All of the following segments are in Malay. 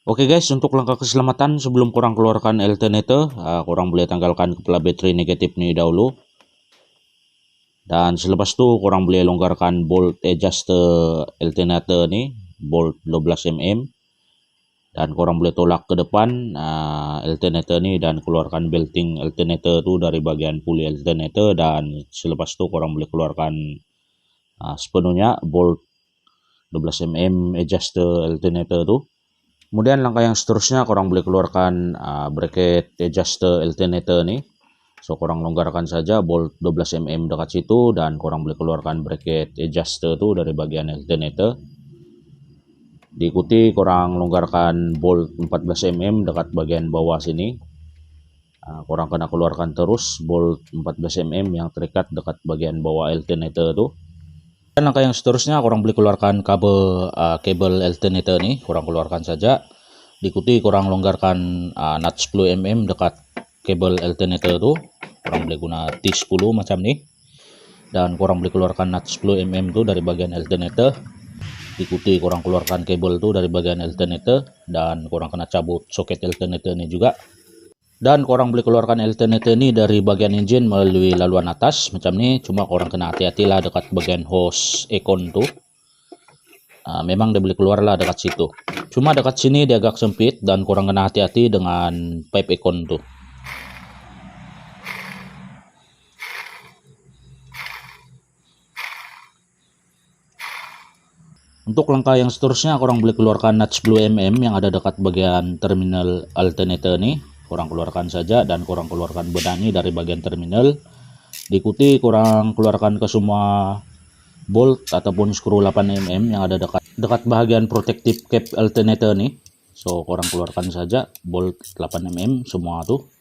Oke guys, untuk langkah keselamatan sebelum korang keluarkan alternator, korang boleh tanggalkan kepala bateri negatif ni dahulu. Dan selepas tu korang boleh longgarkan bolt adjuster alternator ni, bolt 12 mm. Dan korang boleh tolak ke depan alternator ni dan keluarkan belting alternator tu dari bahagian puli alternator. Dan selepas tu korang boleh keluarkan sepenuhnya bolt 12 mm adjuster alternator tu. Kemudian langkah yang seterusnya korang boleh keluarkan bracket adjuster alternator ni. So korang longgarkan saja bolt 12 mm dekat situ dan korang boleh keluarkan bracket adjuster tu dari bagian alternator. Diikuti korang longgarkan bolt 14 mm dekat bagian bawah sini. Korang kena keluarkan terus bolt 14 mm yang terikat dekat bagian bawah alternator tu. Dan langkah yang seterusnya korang boleh keluarkan kabel alternator ni, korang keluarkan saja. Diikuti korang longgarkan nut 10 mm dekat kabel alternator tu. Korang boleh guna T10 macam ni. Dan korang boleh keluarkan nut 10 mm tu dari bagian alternator. Diikuti korang keluarkan kabel tu dari bagian alternator dan korang kena cabut soket alternator ni juga. Dan korang boleh keluarkan alternator ni dari bagian engine melalui laluan atas macam ni. Cuma korang kena hati-hatilah dekat bagian hose aircon tu. Memang dia boleh keluar lah dekat situ. Cuma dekat sini dia agak sempit dan korang kena hati-hati dengan pipe aircon tu. Untuk langkah yang seterusnya korang boleh keluarkan nut 10 mm yang ada dekat bagian terminal alternator ni. Korang keluarkan saja dan korang keluarkan bedah ni dari bagian terminal. Diikuti korang keluarkan ke semua bolt ataupun skru 8 mm yang ada dekat bahagian protective cap alternator ni. So korang keluarkan saja bolt 8 mm semua tu.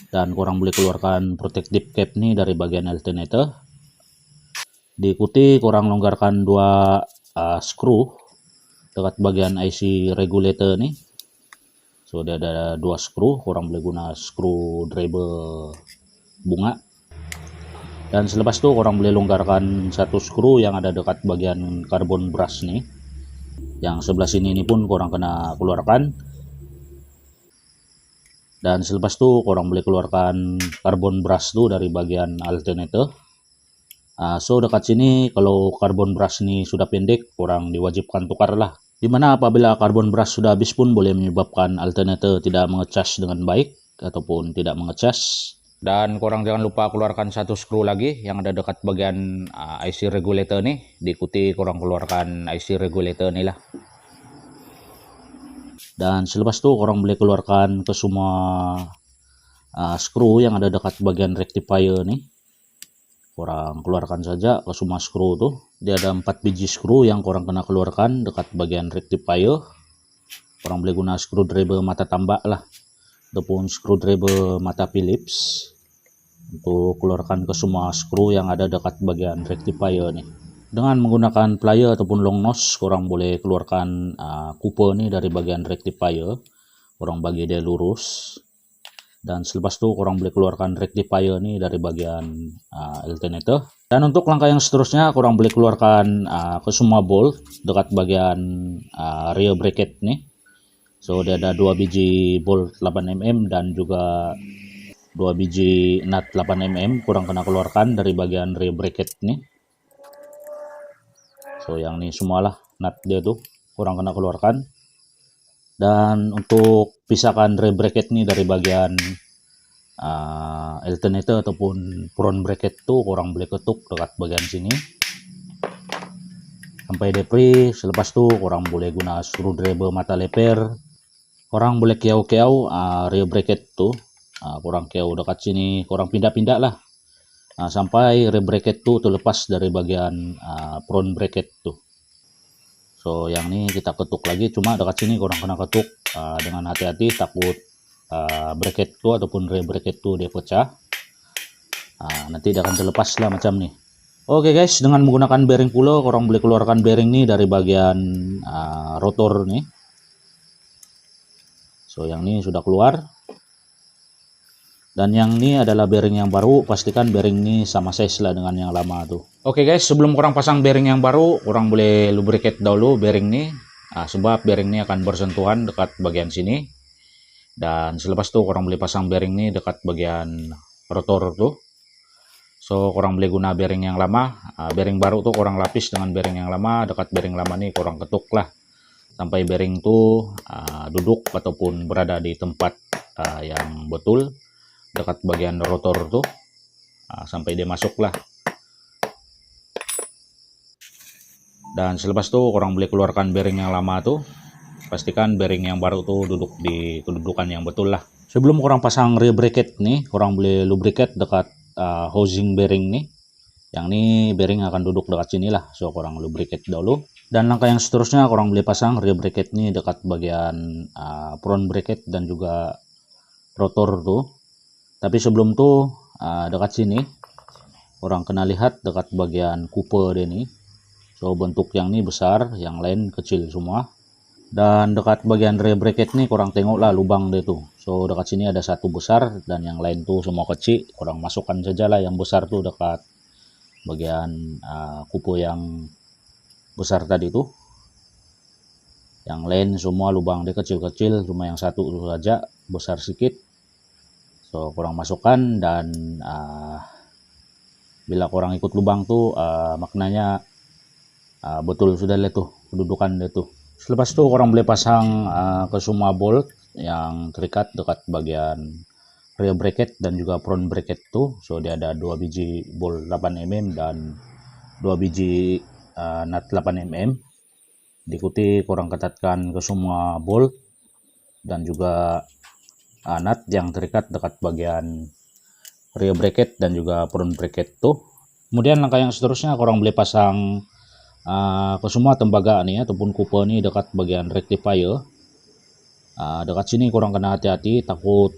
Dan korang boleh keluarkan protective cap ni dari bagian alternator. Diikuti korang longgarkan dua skru dekat bagian IC regulator ni. So dia ada dua skru, korang boleh guna screwdriver bunga. Dan selepas tu korang boleh longgarkan satu skru yang ada dekat bagian carbon brush ni. Yang sebelah sini ni pun korang kena keluarkan. Dan selepas tu korang boleh keluarkan carbon brush tu dari bagian alternator. So dekat sini kalau carbon brush ni sudah pendek, korang diwajibkan tukar lah. Dimana apabila carbon brush sudah habis pun boleh menyebabkan alternator tidak mengecas dengan baik ataupun tidak mengecas. Dan korang jangan lupa keluarkan satu skru lagi yang ada dekat bagian IC regulator ni. Diikuti korang keluarkan IC regulator ni lah. Dan selepas tu korang boleh keluarkan ke semua skru yang ada dekat bagian rectifier ni. Korang keluarkan saja ke semua skru tu. Dia ada 4 biji skru yang korang kena keluarkan dekat bagian rectifier. Korang boleh guna screwdriver mata tambak lah ataupun screwdriver mata Phillips untuk keluarkan ke semua skru yang ada dekat bagian rectifier ni. Dengan menggunakan plier ataupun long nose, korang boleh keluarkan cooper ni dari bagian rectifier. Korang bagi dia lurus. Dan selepas tu korang boleh keluarkan rectifier ni dari bagian alternator. Dan untuk langkah yang seterusnya korang boleh keluarkan ke semua bolt dekat bagian rear bracket ni. So dia ada 2 biji bolt 8 mm dan juga 2 biji nut 8 mm. Korang kena keluarkan dari bagian rear bracket ni. So yang ni semualah nut dia tu korang kena keluarkan. Dan untuk pisahkan rear bracket ni dari bagian alternator ataupun front bracket tu korang boleh ketuk dekat bagian sini sampai dia free. Selepas tu korang boleh guna screwdriver mata leper. Korang boleh kiau-kiau rear bracket tu. Korang kiau dekat sini, korang pindah-pindah lah sampai rear bracket tu terlepas dari bagian front bracket tu. So yang ni kita ketuk lagi, cuma dekat sini korang kena ketuk dengan hati-hati, takut bracket tu ataupun rear bracket tu dia pecah. Nanti dia akan terlepas lah macam ni. Oke guys, dengan menggunakan bearing pula korang boleh keluarkan bearing ni dari bagian rotor ni. So yang ni sudah keluar. Dan yang ini adalah bearing yang baru, pastikan bearing ini sama size lah dengan yang lama tuh. Oke guys, sebelum korang pasang bearing yang baru, korang boleh lubricate dahulu bearing ini. sebab bearing ini akan bersentuhan dekat bagian sini. Dan selepas itu kurang boleh pasang bearing ini dekat bagian rotor tuh. So kurang boleh guna bearing yang lama. Bearing baru tuh kurang lapis dengan bearing yang lama. Dekat bearing lama nih kurang ketuk lah sampai bearing tuh duduk ataupun berada di tempat yang betul dekat bagian rotor tuh, sampai dia masuk lah. Dan selepas itu kurang boleh keluarkan bearing yang lama tuh. Pastikan bearing yang baru tuh duduk di kedudukan yang betul lah. Sebelum kurang pasang rear bracket nih, kurang boleh lubricate dekat housing bearing nih. Yang ini bearing akan duduk dekat sini lah. So kurang lubricate dulu. Dan langkah yang seterusnya kurang boleh pasang rear bracket nih dekat bagian front bracket dan juga rotor tuh. Tapi sebelum tuh dekat sini orang kena lihat dekat bagian cooper dia nih. So bentuk yang ini besar, yang lain kecil semua. Dan dekat bagian rear bracket nih kurang tengok lah lubang dia tuh. So dekat sini ada satu besar dan yang lain tuh semua kecil. Kurang masukkan saja lah yang besar tuh dekat bagian kupu yang besar tadi tuh. Yang lain semua lubang dia kecil-kecil, cuma yang satu itu saja besar sedikit. So kurang masukkan dan bila kurang ikut lubang tuh maknanya betul sudah lihat tuh kedudukan dia tuh. Selepas itu kurang boleh pasang ke semua bolt yang terikat dekat bagian rear bracket dan juga front bracket tuh. So dia ada 2 biji bolt 8 mm dan 2 biji nut 8 mm. Diikuti kurang ketatkan ke semua bolt dan juga nut yang terikat dekat bagian rear bracket dan juga front bracket tuh. Kemudian langkah yang seterusnya kurang boleh pasang ke semua tembaga nih ataupun cooper nih dekat bagian rectifier. Dekat sini kurang kena hati-hati, takut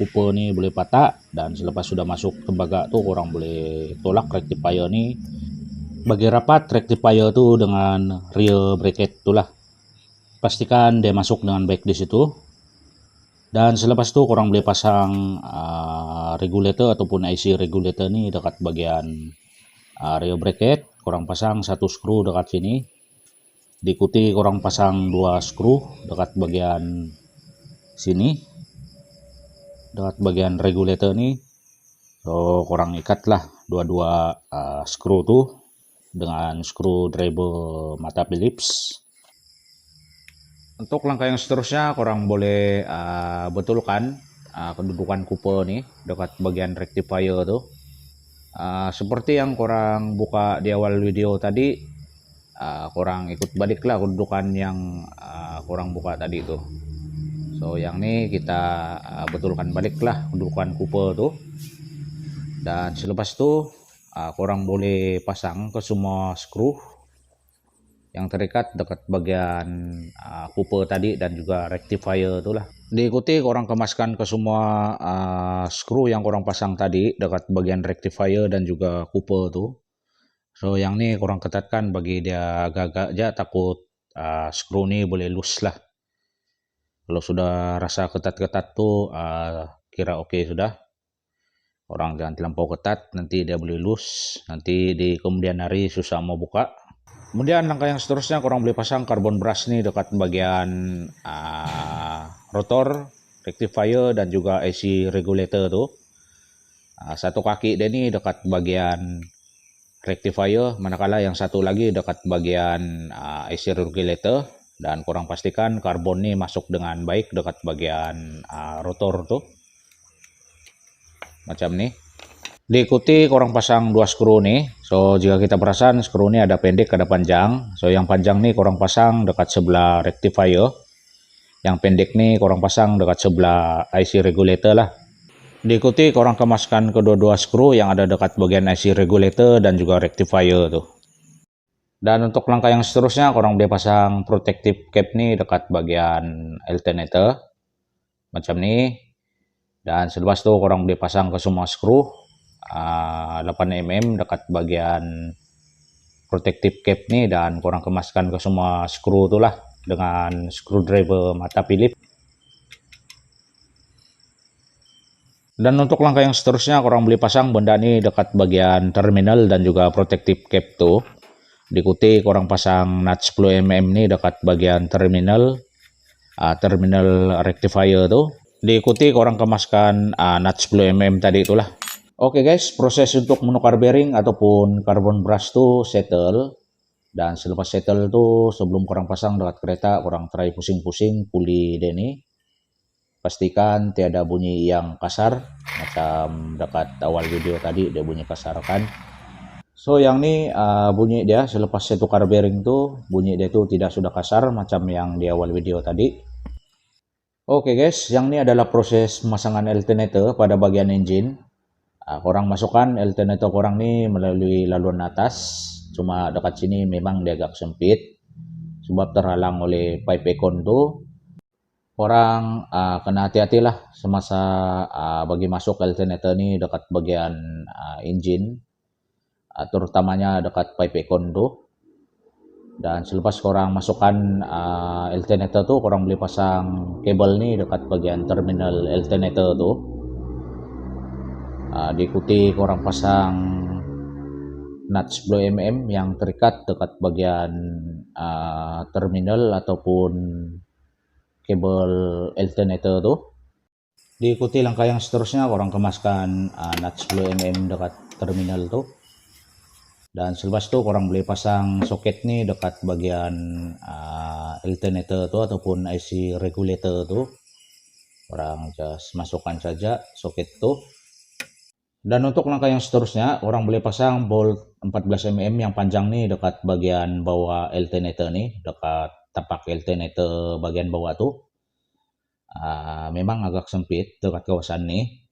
cooper nih boleh patah. Dan selepas sudah masuk tembaga tuh kurang boleh tolak rectifier nih. Bagi rapat rectifier tuh dengan rear bracket itulah. Pastikan dia masuk dengan baik di situ. Dan selepas itu kurang boleh pasang regulator ataupun IC regulator nih dekat bagian rear bracket. Kurang pasang satu skru dekat sini. Diikuti kurang pasang 2 skru dekat bagian sini. Dekat bagian regulator nih. So kurang ikatlah dua-dua skru tuh dengan screwdriver mata Phillips. Untuk langkah yang seterusnya kurang boleh betulkan kedudukan cooper nih dekat bagian rectifier tuh. Seperti yang kurang buka di awal video tadi, kurang ikut baliklah kedudukan yang kurang buka tadi tuh. So yang ini kita betulkan baliklah kedudukan cooper tuh. Dan selepas itu kurang boleh pasang ke semua skru yang terikat dekat bagian cooper tadi dan juga rectifier itulah. Diikuti kurang kemaskan ke semua skru yang kurang pasang tadi dekat bagian rectifier dan juga cooper tuh. So yang ini kurang ketatkan bagi dia agak-agak aja, takut skru ini boleh loose lah. Kalau sudah rasa ketat-ketat tuh kira oke sudah. Orang jangan terlampau ketat, nanti dia boleh loose, nanti di kemudian hari susah mau buka. Kemudian langkah yang seterusnya kurang boleh pasang carbon brush nih dekat bagian rotor, rectifier dan juga IC regulator tuh. Satu kaki dia nih dekat bagian rectifier, manakala yang satu lagi dekat bagian IC regulator. Dan kurang pastikan karbon nih masuk dengan baik dekat bagian rotor tuh. Macam nih. Diikuti kurang pasang 2 skru nih. So jika kita perasan skru ini ada pendek ada panjang. So yang panjang nih kurang pasang dekat sebelah rectifier. Yang pendek nih kurang pasang dekat sebelah IC regulator lah. Diikuti kurang kemaskan kedua-dua skru yang ada dekat bagian IC regulator dan juga rectifier tuh. Dan untuk langkah yang seterusnya kurang boleh pasang protective cap nih dekat bagian alternator. Macam nih. Dan selepas itu kurang boleh pasang ke semua skru 8 mm dekat bagian protective cap nih dan kurang kemaskan ke semua skru itulah dengan screwdriver mata Phillips. Dan untuk langkah yang seterusnya kurang boleh pasang benda ini dekat bagian terminal dan juga protective cap tuh. Diikuti korang pasang nut 10 mm nih dekat bagian terminal terminal rectifier tuh. Diikuti korang kemaskan nut 10 mm tadi itulah. Oke guys, proses untuk menukar bearing ataupun carbon brush tuh settle. Dan selepas settle tuh sebelum korang pasang dekat kereta, korang try pusing-pusing puli deh nih. Pastikan tiada bunyi yang kasar, macam dekat awal video tadi dia bunyi kasar kan. So yang ini bunyi dia selepas saya tukar bearing tuh, bunyi dia tuh tidak sudah kasar macam yang di awal video tadi. Oke guys, yang ini adalah proses pemasangan alternator pada bagian engine. Korang masukkan alternator korang nih melalui laluan atas. Cuma dekat sini memang dia agak sempit sebab terhalang oleh pipe econ tuh. Korang kena hati-hatilah semasa bagi masuk alternator nih dekat bagian engine, terutamanya dekat pipe econ tuh. Dan selepas korang masukkan alternator tuh, korang boleh pasang kabel nih dekat bagian terminal alternator tuh. Diikuti korang pasang nut 10 mm yang terikat dekat bagian terminal ataupun kabel alternator tuh. Diikuti langkah yang seterusnya, korang kemaskan nut 10 mm dekat terminal tuh. Dan selepas itu korang boleh pasang soket nih dekat bagian alternator tuh ataupun IC regulator tuh. Korang just masukkan saja soket tuh. Dan untuk langkah yang seterusnya, orang boleh pasang bolt 14 mm yang panjang nih dekat bagian bawah alternator nih, dekat tapak alternator bagian bawah tuh. Memang agak sempit dekat kawasan nih.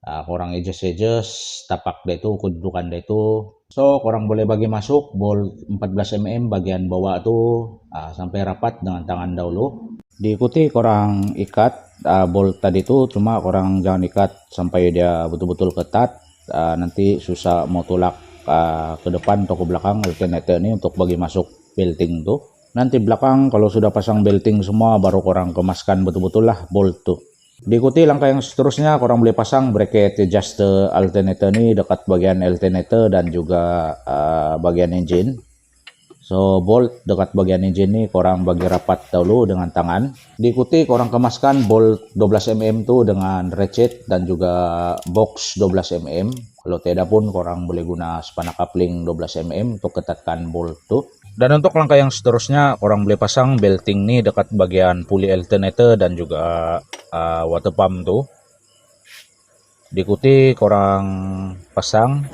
Korang adjust tapak dia itu, kedudukan dia itu. So korang boleh bagi masuk bolt 14 mm bagian bawah tuh sampai rapat dengan tangan dahulu. Diikuti korang ikat bolt tadi tuh, cuma korang jangan ikat sampai dia betul-betul ketat. Nanti susah mau tolak ke depan atau ke belakang alternator ini untuk bagi masuk belting tuh. Nanti belakang kalau sudah pasang belting semua baru korang kemaskan betul-betul lah bolt tuh. Diikuti langkah yang seterusnya, korang boleh pasang bracket adjuster alternator ini dekat bagian alternator dan juga bagian engine. So bolt dekat bagian engine ini korang bagi rapat dahulu dengan tangan. Diikuti korang kemaskan bolt 12 mm tuh dengan ratchet dan juga box 12 mm. Kalau tidak pun korang boleh guna spana coupling 12 mm untuk ketatkan bolt tuh. Dan untuk langkah yang seterusnya, korang boleh pasang belting nih dekat bagian puli alternator dan juga water pump tuh. Diikuti korang pasang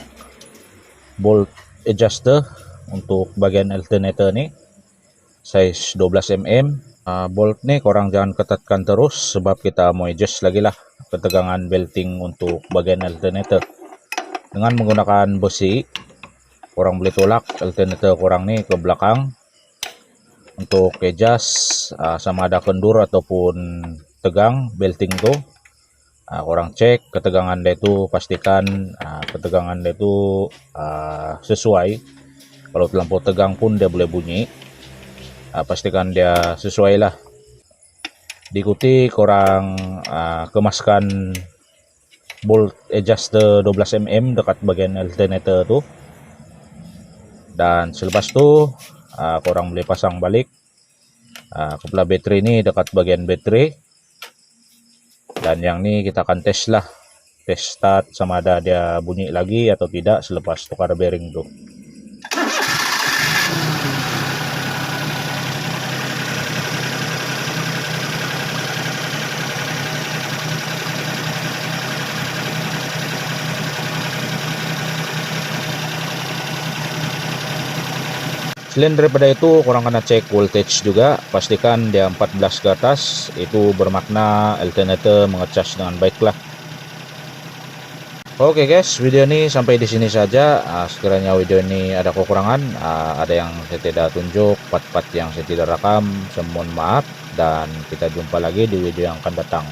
bolt adjuster untuk bagian alternator nih size 12 mm. Bolt nih korang jangan ketatkan terus sebab kita mau adjust lagi lah ketegangan belting untuk bagian alternator. Dengan menggunakan besi, korang boleh tolak alternator korang nih ke belakang untuk adjust sama ada kendur ataupun tegang belting tuh. Korang cek ketegangan dia itu, pastikan ketegangan dia itu sesuai. Kalau terlampau tegang pun dia boleh bunyi. Pastikan dia sesuai lah. Diikuti korang kemaskan bolt adjuster 12 mm dekat bagian alternator tuh. Dan selepas itu korang boleh pasang balik kepala baterai ini dekat bagian baterai. Dan yang ini kita akan tes lah, tes start sama ada dia bunyi lagi atau tidak selepas tukar bearing tuh. Selain daripada itu, korang kena cek voltage juga. Pastikan dia 14 ke atas, itu bermakna alternator mengecas dengan baik lah. Oke guys, video ini sampai di sini saja. Sekiranya video ini ada kekurangan, ada yang saya tidak tunjuk, part-part yang saya tidak rekam, saya mohon maaf. Dan kita jumpa lagi di video yang akan datang.